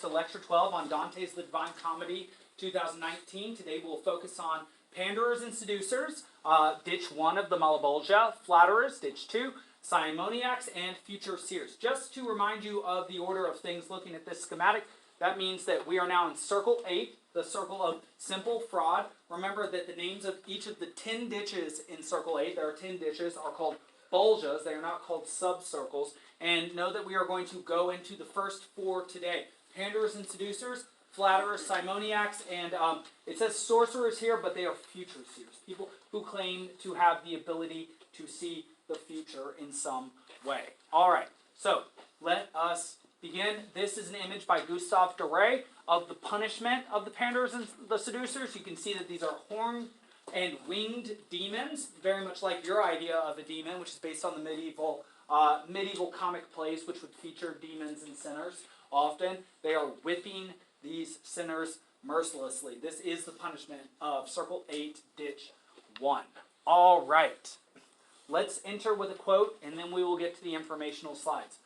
To Lecture 12 on Dante's The Divine Comedy 2019. Today we'll focus on Panderers and Seducers, ditch 1 of the Malebolgia, Flatterers, ditch 2, Simoniacs, and Future-Seers. Just to remind you of the order of things looking at this schematic, that means that we are now in Circle 8, the circle of simple fraud. Remember that the names of each of the 10 ditches in Circle 8, there are 10 ditches, are called bolgias. They are not called subcircles. And know that we are going to go into the first 4 today. Panderers and Seducers, Flatterers, Simoniacs, and it says Sorcerers here, but they are Future-Seers, people who claim to have the ability to see the future in some way. All right, so let us begin. This is an image by Gustave Doré of the punishment of the Panderers and the Seducers. You can see that these are horned and winged demons, very much like your idea of a demon, which is based on the medieval comic plays, which would feature demons and sinners. Often, they are whipping these sinners mercilessly. This is the punishment of Circle 8, Ditch 1. All right. Let's enter with a quote, and then we will get to the informational slides.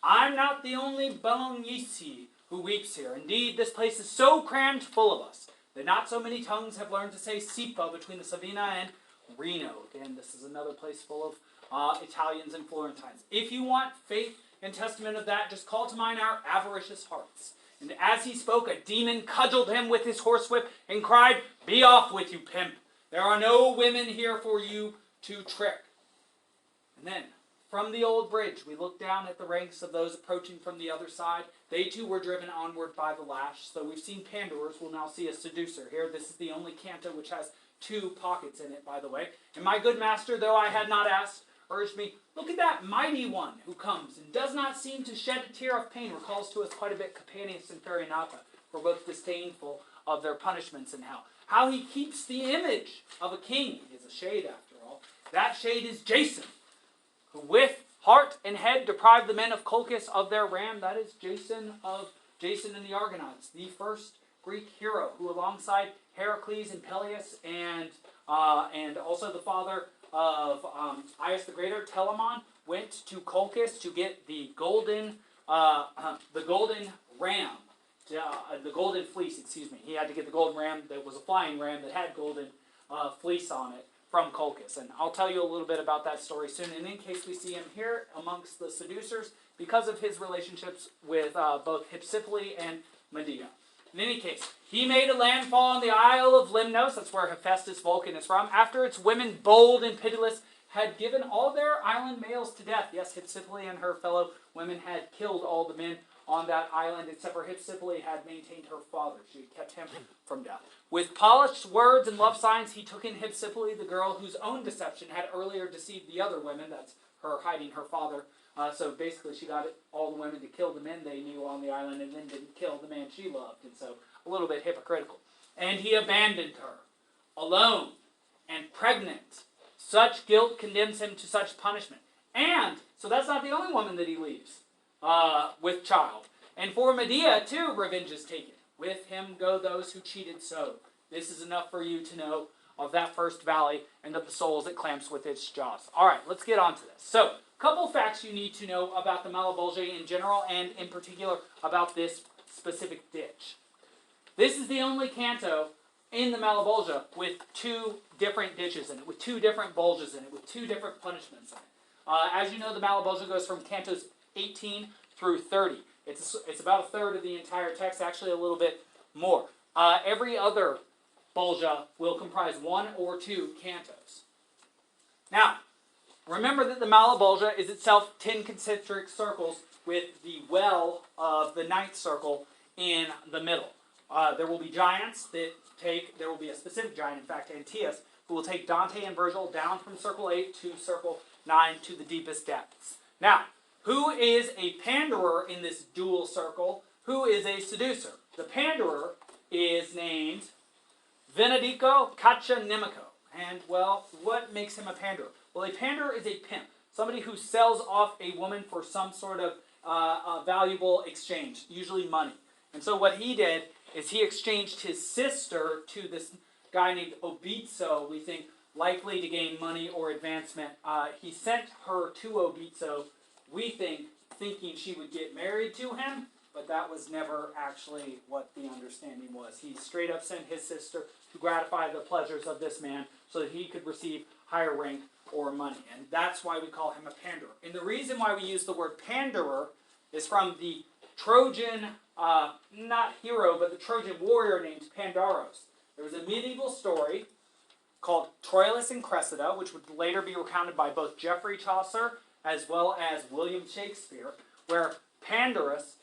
I'm not the only Bolognese who weeps here. Indeed, this place is so crammed full of us that not so many tongues have learned to say Sipa between the Savina and Reno. Again, this is another place full of Italians and Florentines. If you want faith and testament of that, just call to mind our avaricious hearts. And as he spoke, a demon cudgeled him with his horsewhip and cried, "Be off with you, pimp. There are no women here for you to trick." And then, from the old bridge, we look down at the ranks of those approaching from the other side. They too were driven onward by the lash. So we've seen Panderers. We'll now see a seducer here. This is the only canto which has 2 pockets in it, by the way. And my good master, though I had not asked, urged me, "Look at that mighty one who comes and does not seem to shed a tear of pain." Recalls to us quite a bit Campanius and Farinata, were both disdainful of their punishments in hell. How he keeps the image of a king. He is a shade after all. That shade is Jason, who with heart and head deprived the men of Colchis of their ram. That is Jason and the Argonauts, the first Greek hero who, alongside Heracles and Peleus and also the father of Aias the Greater, Telamon, went to Colchis to get the golden ram, the golden fleece. Excuse me. He had to get the golden ram that was a flying ram that had golden fleece on it from Colchis, and I'll tell you a little bit about that story soon. And in case we see him here amongst the Seducers, because of his relationships with both Hypsipyle and Medea. In any case, he made a landfall on the Isle of Lemnos, that's where Hephaestus Vulcan is from, after its women, bold and pitiless, had given all their island males to death. Yes, Hypsipyle and her fellow women had killed all the men on that island, except for Hypsipyle had maintained her father. She had kept him from death. With polished words and love signs, he took in Hypsipyle, the girl whose own deception had earlier deceived the other women. That's her hiding her father. So basically she got all the women to kill the men they knew on the island and then didn't kill the man she loved. And so a little bit hypocritical. And he abandoned her, alone and pregnant. Such guilt condemns him to such punishment. And, so that's not the only woman that he leaves with child. And for Medea, too, revenge is taken. With him go those who cheated so. This is enough for you to know of that first valley and of the souls it clamps with its jaws. All right, let's get on to this. So, a couple facts you need to know about the Malebolgia in general, and in particular about this specific ditch. This is the only canto in the Malebolgia with 2 different ditches in it, with 2 different bulges in it, with 2 different punishments in it. As you know, the Malebolgia goes from cantos 18 through 30. It's about a third of the entire text, actually a little bit more. Every other bolgia will comprise 1 or 2 cantos. Now, remember that the Malebolgia is itself 10 concentric circles with the well of the 9th circle in the middle. There will be giants that there will be a specific giant, in fact, Antaeus, who will take Dante and Virgil down from Circle 8 to Circle 9 to the deepest depths. Now, who is a panderer in this dual circle? Who is a seducer? The panderer is named Venedico Caccianemico. And, well, what makes him a panderer? Well, a panderer is a pimp, somebody who sells off a woman for some sort of valuable exchange, usually money. And so what he did is he exchanged his sister to this guy named Obizzo, we think, likely to gain money or advancement. He sent her to Obizzo, we think, thinking she would get married to him, but that was never actually what the understanding was. He straight up sent his sister to gratify the pleasures of this man so that he could receive higher rank or money. And that's why we call him a panderer. And the reason why we use the word panderer is from the Trojan, not hero, but the Trojan warrior named Pandarus. There was a medieval story called Troilus and Cressida, which would later be recounted by both Geoffrey Chaucer as well as William Shakespeare, where Pandarus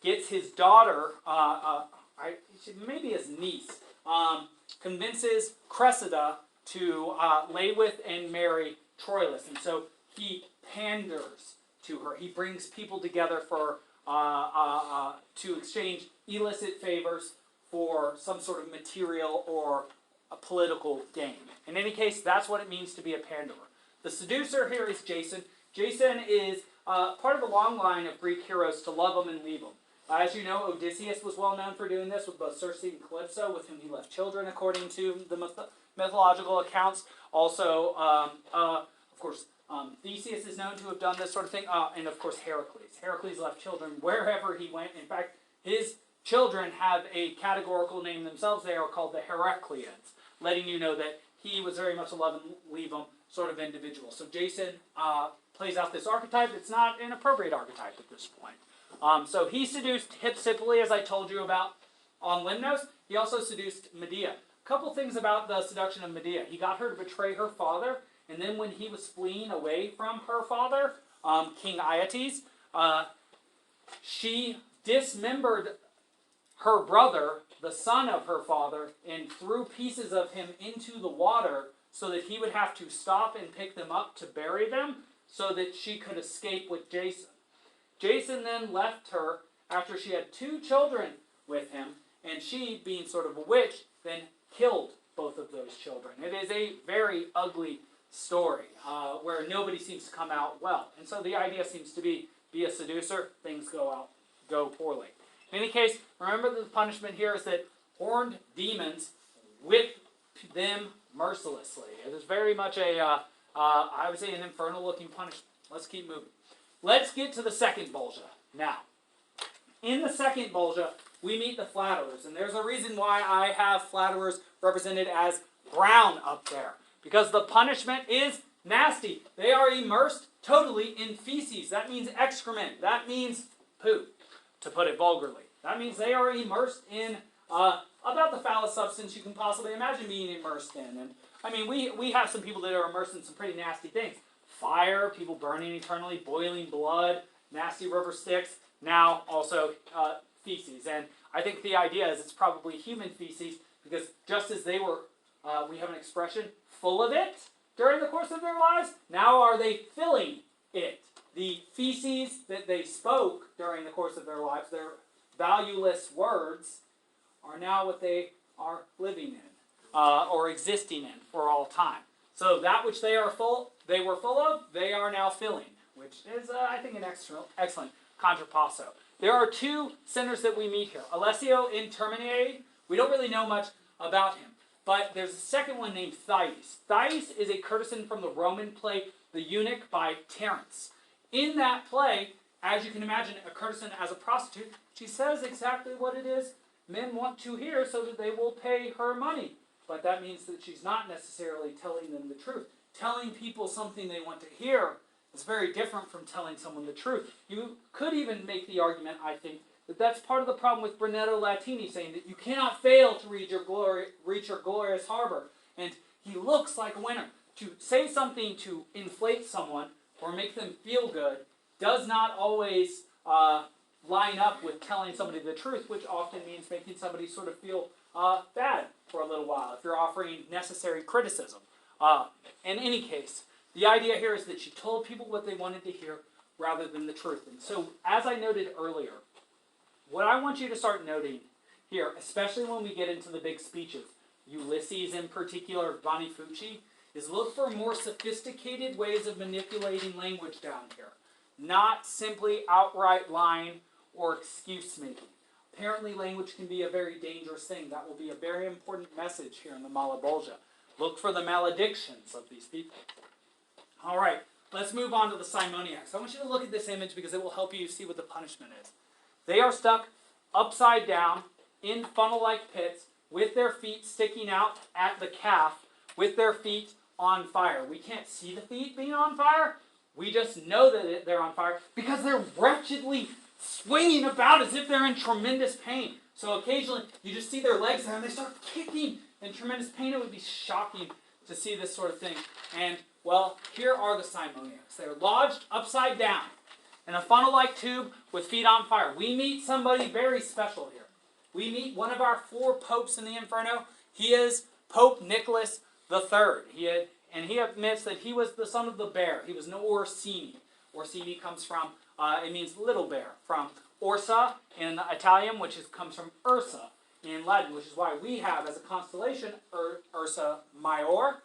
gets his daughter, maybe his niece, convinces Cressida to lay with and marry Troilus. And so he panders to her. He brings people together for to exchange illicit favors for some sort of material or a political gain. In any case, that's what it means to be a panderer. The seducer here is Jason. Jason is part of a long line of Greek heroes to love him and leave him. As you know, Odysseus was well known for doing this with both Circe and Calypso, with whom he left children, according to the mythological accounts. Also, of course, Theseus is known to have done this sort of thing, and of course Heracles. Heracles left children wherever he went. In fact, his children have a categorical name themselves. They are called the Heracleans, letting you know that he was very much a love and leave them sort of individual. So Jason plays out this archetype. It's not an appropriate archetype at this point. So he seduced Hypsipyle, as I told you about on Lemnos. He also seduced Medea. A couple things about the seduction of Medea. He got her to betray her father, and then when he was fleeing away from her father, King Aeetes, she dismembered her brother, the son of her father, and threw pieces of him into the water so that he would have to stop and pick them up to bury them so that she could escape with Jason. Jason then left her after she had 2 children with him, and she, being sort of a witch, then killed both of those children. It is a very ugly story where nobody seems to come out well. And so the idea seems to be a seducer, things go poorly. In any case, remember the punishment here is that horned demons whip them mercilessly. It is very much I would say, an infernal-looking punishment. Let's keep moving. Let's get to the second bolgia now. In the second bolgia, we meet the Flatterers, and there's a reason why I have Flatterers represented as brown up there, because the punishment is nasty. They are immersed totally in feces. That means excrement. That means poo, to put it vulgarly. That means they are immersed in about the foulest substance you can possibly imagine being immersed in. And I mean, we have some people that are immersed in some pretty nasty things. Fire, people burning eternally, boiling blood, nasty rubber sticks, now also feces. And I think the idea is it's probably human feces, because just as they were, we have an expression, full of it during the course of their lives, now are they filling it? The feces that they spoke during the course of their lives, their valueless words, are now what they are living in, or existing in for all time. So that which they were full of, they are now filling, which is, I think, an excellent contrapasso. There are 2 sinners that we meet here. Alessio in Termini, we don't really know much about him, but there's a second one named Thais. Thais is a courtesan from the Roman play The Eunuch by Terence. In that play, as you can imagine, a courtesan as a prostitute, she says exactly what it is men want to hear so that they will pay her money. But that means that she's not necessarily telling them the truth. Telling people something they want to hear is very different from telling someone the truth. You could even make the argument, I think, that that's part of the problem with Brunetto Latini, saying that you cannot fail to reach your glorious harbor. And he looks like a winner. To say something to inflate someone or make them feel good does not always line up with telling somebody the truth, which often means making somebody sort of feel bad for a little while if you're offering necessary criticism. In any case, the idea here is that she told people what they wanted to hear rather than the truth. And so, as I noted earlier, what I want you to start noting here, especially when we get into the big speeches, Ulysses in particular, Boniface, is look for more sophisticated ways of manipulating language down here. Not simply outright lying or excuse making. Apparently language can be a very dangerous thing. That will be a very important message here in the Malebolgia. Look for the maledictions of these people. All right, let's move on to the Simoniacs. I want you to look at this image because it will help you see what the punishment is. They are stuck upside down in funnel-like pits with their feet sticking out at the calf, with their feet on fire. We can't see the feet being on fire. We just know that they're on fire because they're wretchedly swinging about as if they're in tremendous pain. So occasionally you just see their legs there and they start kicking in tremendous pain. It would be shocking to see this sort of thing. And, well, here are the Simoniacs. They're lodged upside down in a funnel-like tube with feet on fire. We meet somebody very special here. We meet one of our 4 popes in the Inferno. He is Pope Nicholas III. He admits that he was the son of the bear. He was no Orsini. Orsini comes from, it means little bear, from Orsa in Italian, which comes from Ursa in Latin, which is why we have as a constellation Ursa Major,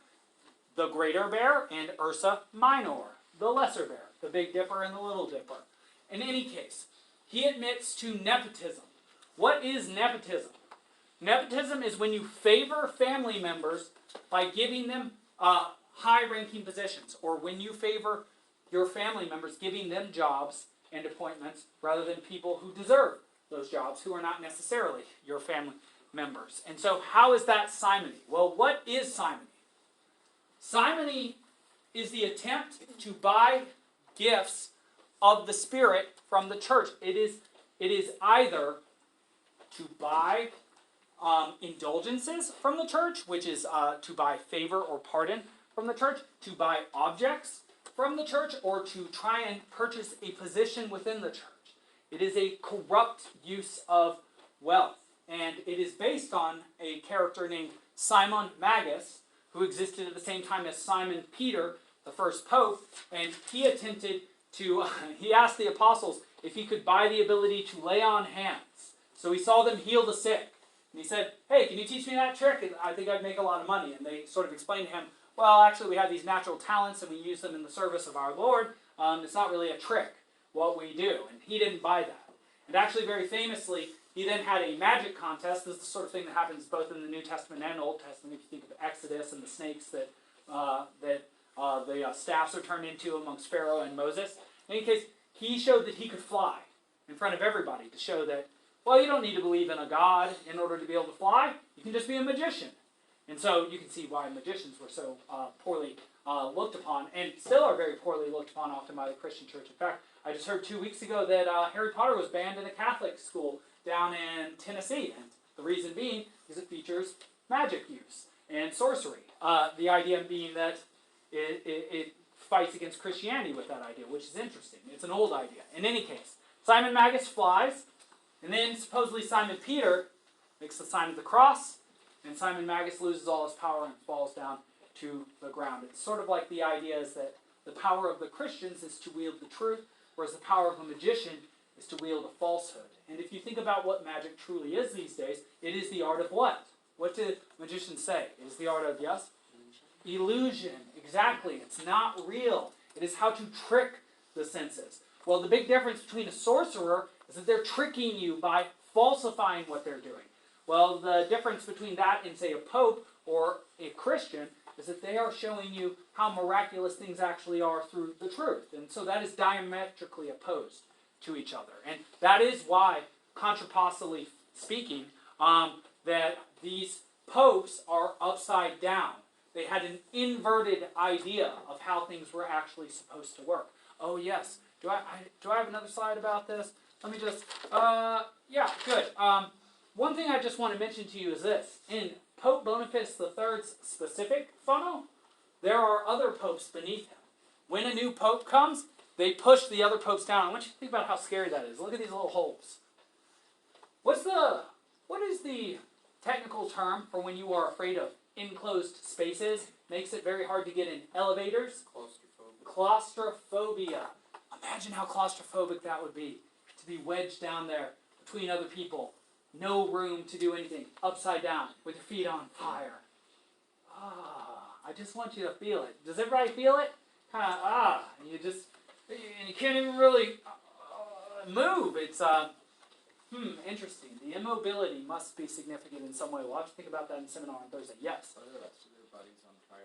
the greater bear, and Ursa Minor, the lesser bear, the Big Dipper and the Little Dipper. In any case, he admits to nepotism. What is nepotism? Nepotism is when you favor family members by giving them high-ranking positions, or when you favor your family members giving them jobs and appointments rather than people who deserve those jobs, who are not necessarily your family members. And so how is that simony? Well, what is simony? Simony is the attempt to buy gifts of the Spirit from the church. It is either to buy indulgences from the church, which is to buy favor or pardon from the church, to buy objects from the church, or to try and purchase a position within the church. It is a corrupt use of wealth, and it is based on a character named Simon Magus, who existed at the same time as Simon Peter, the first pope, and he attempted to, he asked the apostles if he could buy the ability to lay on hands. So he saw them heal the sick, and he said, hey, can you teach me that trick? I think I'd make a lot of money. And they sort of explained to him, well, actually we have these natural talents and we use them in the service of our Lord. It's not really a trick, what we do. And he didn't buy that. And actually, very famously, he then had a magic contest. This is the sort of thing that happens both in the New Testament and Old Testament. If you think of Exodus and the snakes that the staffs are turned into amongst Pharaoh and Moses. In any case, he showed that he could fly in front of everybody to show that, well, you don't need to believe in a god in order to be able to fly. You can just be a magician. And so you can see why magicians were so poorly looked upon, and still are very poorly looked upon often by the Christian church. In fact, I just heard 2 weeks ago that Harry Potter was banned in a Catholic school down in Tennessee, and the reason being is it features magic use and sorcery. The idea being that it fights against Christianity with that idea, which is interesting. It's an old idea. In any case, Simon Magus flies, and then supposedly Simon Peter makes the sign of the cross, and Simon Magus loses all his power and falls down to the ground. It's sort of like the idea is that the power of the Christians is to wield the truth, whereas the power of a magician is to wield a falsehood. And if you think about what magic truly is these days, it is the art of what? What do magicians say? It is the art of, yes? Illusion. Exactly. It's not real. It is how to trick the senses. Well, the big difference between a sorcerer is that they're tricking you by falsifying what they're doing. Well, the difference between that and, say, a pope or a Christian is that they are showing you how miraculous things actually are through the truth. And so that is diametrically opposed to each other. And that is why, contrapassally speaking, that these popes are upside down. They had an inverted idea of how things were actually supposed to work. Oh, yes. Do I have another slide about this? Let me just, yeah, good. One thing I just want to mention to you is this. In Pope Boniface III's specific funnel, there are other popes beneath him. When a new pope comes, they push the other popes down. I want you to think about how scary that is. Look at these little holes. What is the technical term for when you are afraid of enclosed spaces? Makes it very hard to get in elevators? Claustrophobia. Imagine how claustrophobic that would be, to be wedged down there between other people. No room to do anything. Upside down, with your feet on fire. I just want you to feel it. Does everybody feel it? And you can't even really move. It's, interesting. The immobility must be significant in some way. We'll have to think about that in seminar on Thursday. Yes? Are the rest of their bodies on fire?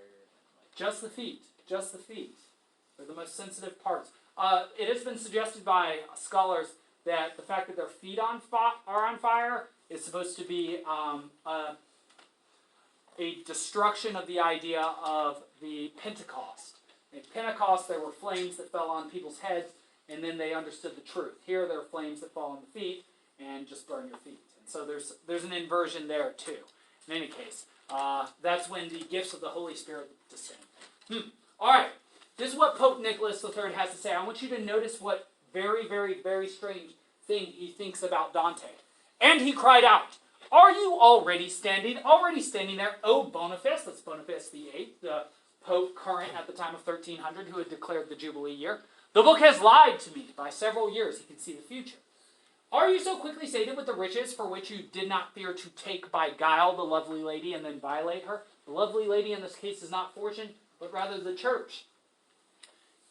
Just the feet. Just the feet. They're the most sensitive parts. It has been suggested by scholars that the fact that their feet are on fire is supposed to be a destruction of the idea of the Pentecost. In Pentecost, there were flames that fell on people's heads, and then they understood the truth. Here, there are flames that fall on the feet and just burn your feet. And so there's an inversion there too. In any case, that's when the gifts of the Holy Spirit descend. All right, this is what Pope Nicholas III has to say. I want you to notice what very, very, very strange thing he thinks about Dante. And he cried out, "Are you already standing there, O Boniface?" That's Boniface VIII, the Pope current at the time of 1300, who had declared the Jubilee year. "The book has lied to me. By several years he can see the future. Are you so quickly sated with the riches for which you did not fear to take by guile the lovely lady and then violate her?" The lovely lady in this case is not fortune, but rather the church.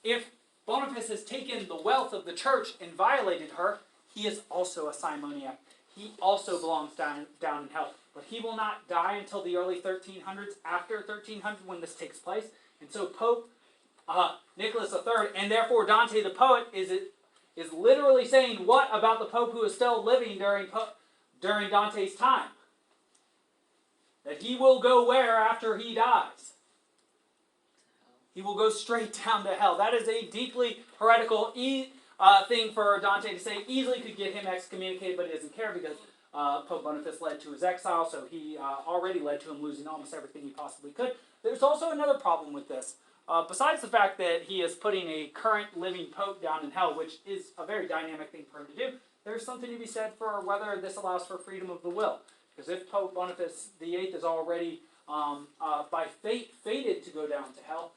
If Boniface has taken the wealth of the church and violated her, he is also a Simoniac. He also belongs down in hell. But he will not die until the early 1300s, after 1300 when this takes place. And so Pope Nicholas III, and therefore Dante the poet, is literally saying what about the Pope who is still living during Dante's time? That he will go where after he dies? He will go straight down to hell. That is a deeply heretical thing for Dante to say. Easily could get him excommunicated, but he doesn't care because Pope Boniface led to his exile, so he already led to him losing almost everything he possibly could. There's also another problem with this. Besides the fact that he is putting a current living pope down in hell, which is a very dynamic thing for him to do, there's something to be said for whether this allows for freedom of the will. Because if Pope Boniface VIII is already by fate fated to go down to hell,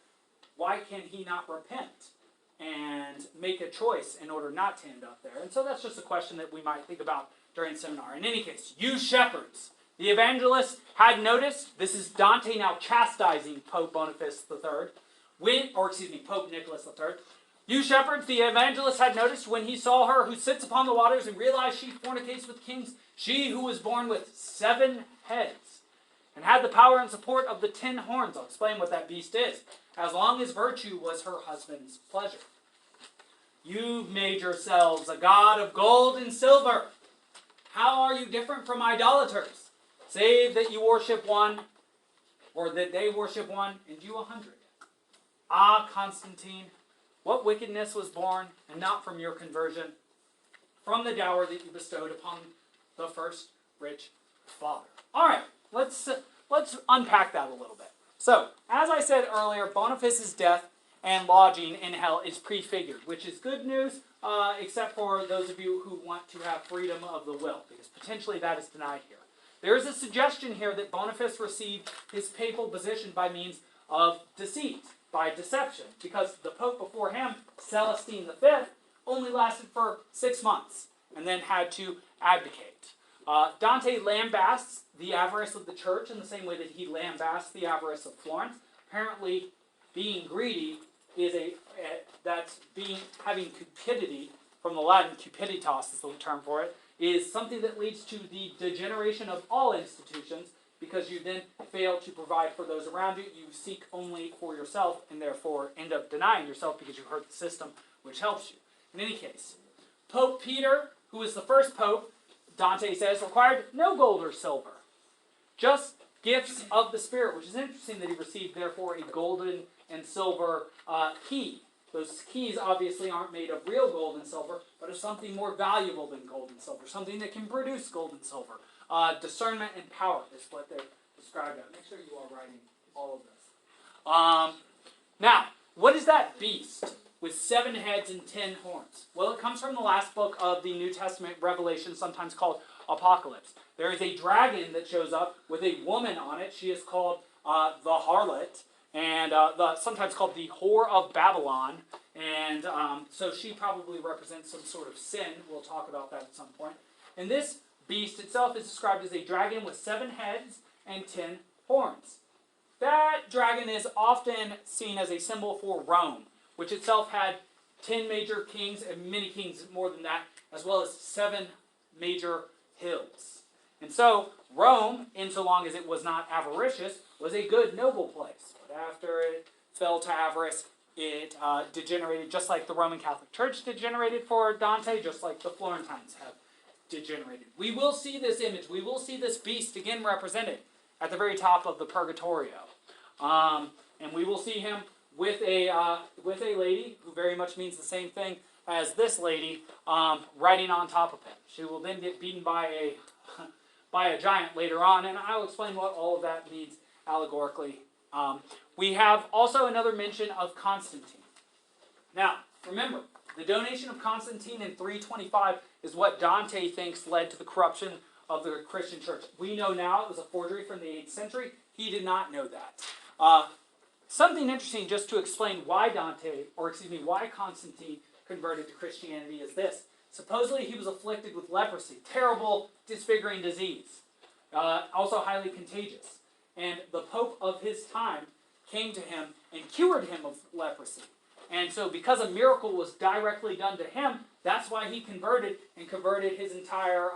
why can he not repent and make a choice in order not to end up there? And so that's just a question that we might think about during seminar. In any case, you shepherds, the evangelists had noticed, this is Dante now chastising Pope Boniface III, Pope Nicholas III. You shepherds, the evangelist had noticed when he saw her who sits upon the waters and realized she fornicates with kings, she who was born with 7 heads and had the power and support of the 10 horns. I'll explain what that beast is. As long as virtue was her husband's pleasure. You've made yourselves a god of gold and silver. How are you different from idolaters? Save that you worship one, or that they worship one, and you 100. Ah, Constantine, what wickedness was born, and not from your conversion, from the dower that you bestowed upon the first rich father. All right, let's unpack that a little bit. So, as I said earlier, Boniface's death and lodging in hell is prefigured, which is good news, except for those of you who want to have freedom of the will, because potentially that is denied here. There is a suggestion here that Boniface received his papal position by means of deceit, by deception, because the Pope before him, Celestine V, only lasted for 6 months, and then had to abdicate. Dante lambasts the avarice of the church in the same way that he lambasts the avarice of Florence. Apparently, being greedy is having cupidity, from the Latin cupiditas is the term for it, is something that leads to the degeneration of all institutions, because you then fail to provide for those around you. You seek only for yourself, and therefore end up denying yourself because you hurt the system, which helps you. In any case, Pope Peter, who was the first pope, Dante says, required no gold or silver, just gifts of the Spirit, which is interesting that he received, therefore, a golden and silver key. Those keys obviously aren't made of real gold and silver, but of something more valuable than gold and silver, something that can produce gold and silver. Discernment and power is what they're described as. Make sure you are writing all of this. Now, what is that beast with 7 heads and 10 horns? Well, it comes from the last book of the New Testament, Revelation, sometimes called Apocalypse. There is a dragon that shows up with a woman on it. She is called the harlot, and sometimes called the whore of Babylon. And so she probably represents some sort of sin. We'll talk about that at some point. And this beast itself is described as a dragon with 7 heads and 10 horns. That dragon is often seen as a symbol for Rome, which itself had 10 major kings and many kings more than that, as well as 7 major hills. And so Rome, insofar as it was not avaricious, was a good, noble place. But after it fell to avarice, it degenerated just like the Roman Catholic Church degenerated for Dante, just like the Florentines have degenerated. We will see this image. We will see this beast again represented at the very top of the Purgatorio. And we will see him with a lady who very much means the same thing as this lady riding on top of him. She will then get beaten by a giant later on, and I'll explain what all of that means allegorically. We have also another mention of Constantine. Now, remember, the donation of Constantine in 325 is what Dante thinks led to the corruption of the Christian church. We know now it was a forgery from the 8th century. He did not know that. Something interesting just to explain why why Constantine converted to Christianity is this. Supposedly he was afflicted with leprosy, terrible, disfiguring disease, also highly contagious. And the Pope of his time came to him and cured him of leprosy. And so because a miracle was directly done to him, that's why he converted his entire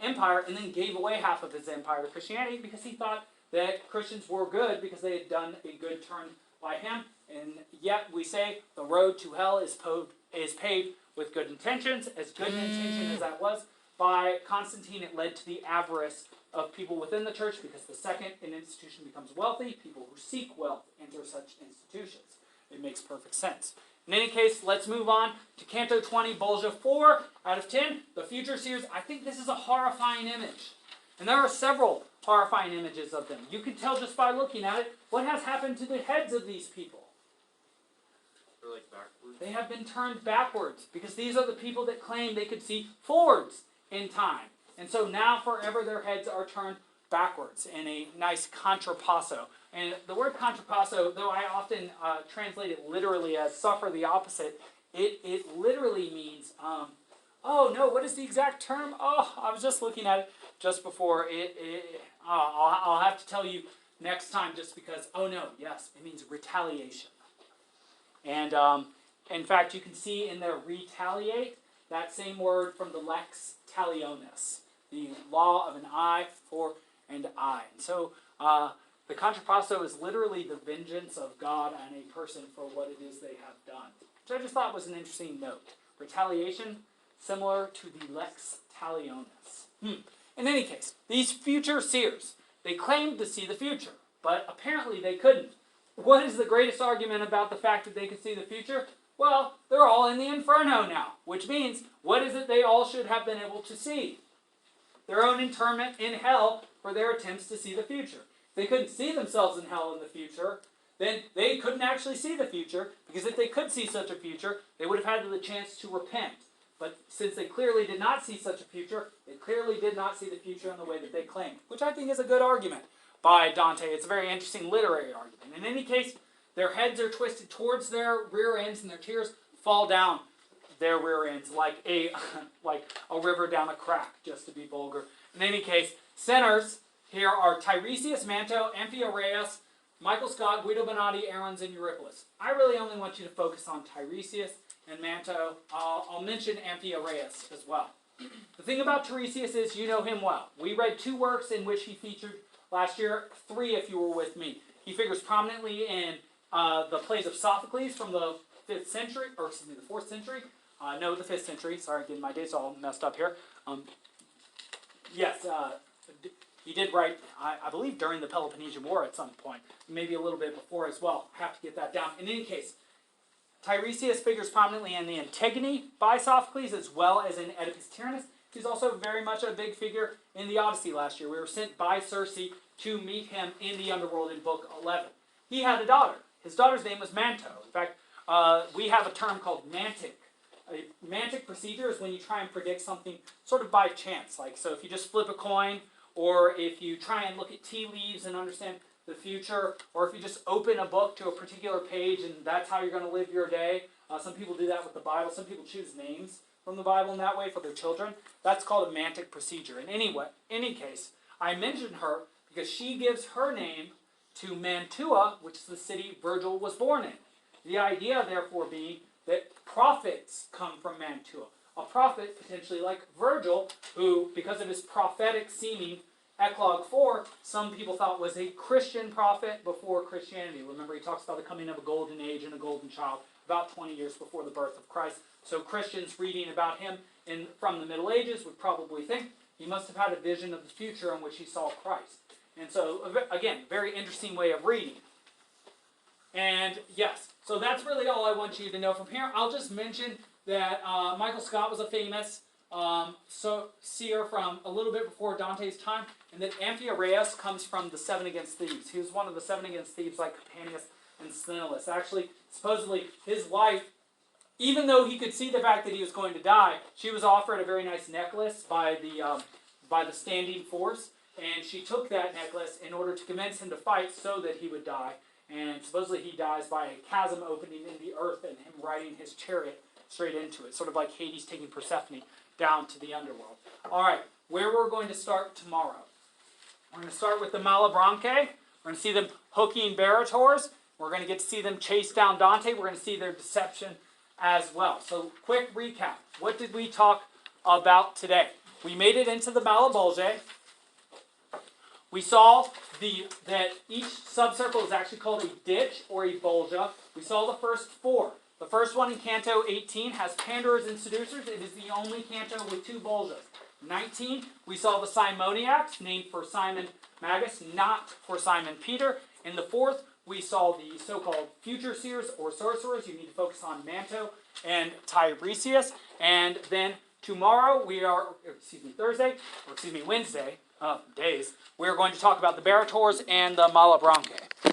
empire and then gave away half of his empire to Christianity, because he thought that Christians were good because they had done a good turn by him. And yet we say the road to hell is paved with good intentions. As good an intention as that was, by Constantine it led to the avarice of people within the church, because the second an institution becomes wealthy, people who seek wealth enter such institutions. It makes perfect sense. In any case, let's move on to Canto 20, Bolgia 4 out of 10, the Future-Seers. I think this is a horrifying image. And there are several horrifying images of them. You can tell just by looking at it what has happened to the heads of these people. They're like backwards. They have been turned backwards, because these are the people that claim they could see forwards in time. And so now forever their heads are turned backwards in a nice contrapasso. And the word contrapasso, though I often translate it literally as suffer the opposite, it literally means, oh no, what is the exact term? Oh, I was just looking at it just before. I'll have to tell you next time, just because, oh no, yes, it means retaliation. And in fact, you can see in there retaliate, that same word from the lex talionis, the law of an eye for an eye. And so the contrapasso is literally the vengeance of God on a person for what it is they have done, which I just thought was an interesting note. Retaliation, similar to the lex talionis. In any case, these Future-Seers, they claimed to see the future, but apparently they couldn't. What is the greatest argument about the fact that they could see the future? Well, they're all in the inferno now, which means, what is it they all should have been able to see? Their own internment in hell for their attempts to see the future. If they couldn't see themselves in hell in the future, then they couldn't actually see the future, because if they could see such a future, they would have had the chance to repent. But since they clearly did not see such a future, they clearly did not see the future in the way that they claimed, which I think is a good argument by Dante. It's a very interesting literary argument. In any case, their heads are twisted towards their rear ends, and their tears fall down their rear ends like a river down a crack, just to be vulgar. In any case, sinners here are Tiresias, Manto, Amphiaraus, Michael Scott, Guido Bonatti, Aarons, and Eurypylus. I really only want you to focus on Tiresias and Manto. I'll mention Amphiaraus as well. The thing about Tiresias is you know him well. We read 2 works in which he featured last year, 3 if you were with me. He figures prominently in the plays of Sophocles from the 5th century, or excuse me, the 4th century. No, the 5th century. Sorry, getting my dates all messed up here. Yes, he did write, I believe, during the Peloponnesian War at some point. Maybe a little bit before as well. Have to get that down. In any case, Tiresias figures prominently in the Antigone by Sophocles, as well as in Oedipus Tyrannus. He's also very much a big figure in the Odyssey last year. We were sent by Circe to meet him in the underworld in Book 11. He had a daughter. His daughter's name was Manto. In fact, we have a term called mantic. A mantic procedure is when you try and predict something sort of by chance. Like, so if you just flip a coin, or if you try and look at tea leaves and understand the future, or if you just open a book to a particular page and that's how you're going to live your day. Some people do that with the Bible. Some people choose names from the Bible in that way for their children. That's called a mantic procedure. In any case, I mentioned her because she gives her name to Mantua, which is the city Virgil was born in. The idea, therefore, being that prophets come from Mantua. A prophet, potentially like Virgil, who, because of his prophetic seeming Eclogue 4, some people thought was a Christian prophet before Christianity. Remember, he talks about the coming of a golden age and a golden child about 20 years before the birth of Christ. So Christians reading about him from the Middle Ages would probably think he must have had a vision of the future in which he saw Christ. And so, again, very interesting way of reading. And yes, so that's really all I want you to know from here. I'll just mention that Michael Scott was a famous seer from a little bit before Dante's time, and that Amphiaraus comes from the Seven Against Thebes. He was one of the Seven Against Thebes, like Campanius and Sthenelus. Actually, supposedly, his wife, even though he could see the fact that he was going to die, she was offered a very nice necklace by the standing force, and she took that necklace in order to convince him to fight so that he would die. And supposedly he dies by a chasm opening in the earth and him riding his chariot straight into it, sort of like Hades taking Persephone down to the underworld. All right, where we're going to start tomorrow. We're going to start with the Malebolgia. We're going to see them hooking Veritors. We're going to get to see them chase down Dante. We're going to see their deception as well. So, quick recap. What did we talk about today? We made it into the Malebolgia. We saw that each subcircle is actually called a ditch or a bolgia. We saw the first four. The first one in Canto 18 has Panderers and Seducers. It is the only canto with two bolgias. 19, we saw the Simoniacs, named for Simon Magus, not for Simon Peter. In the fourth, we saw the so-called Future-Seers or Sorcerers. You need to focus on Manto and Tiresias. And then tomorrow, Wednesday, we're going to talk about the Veritors and the Malebolgia.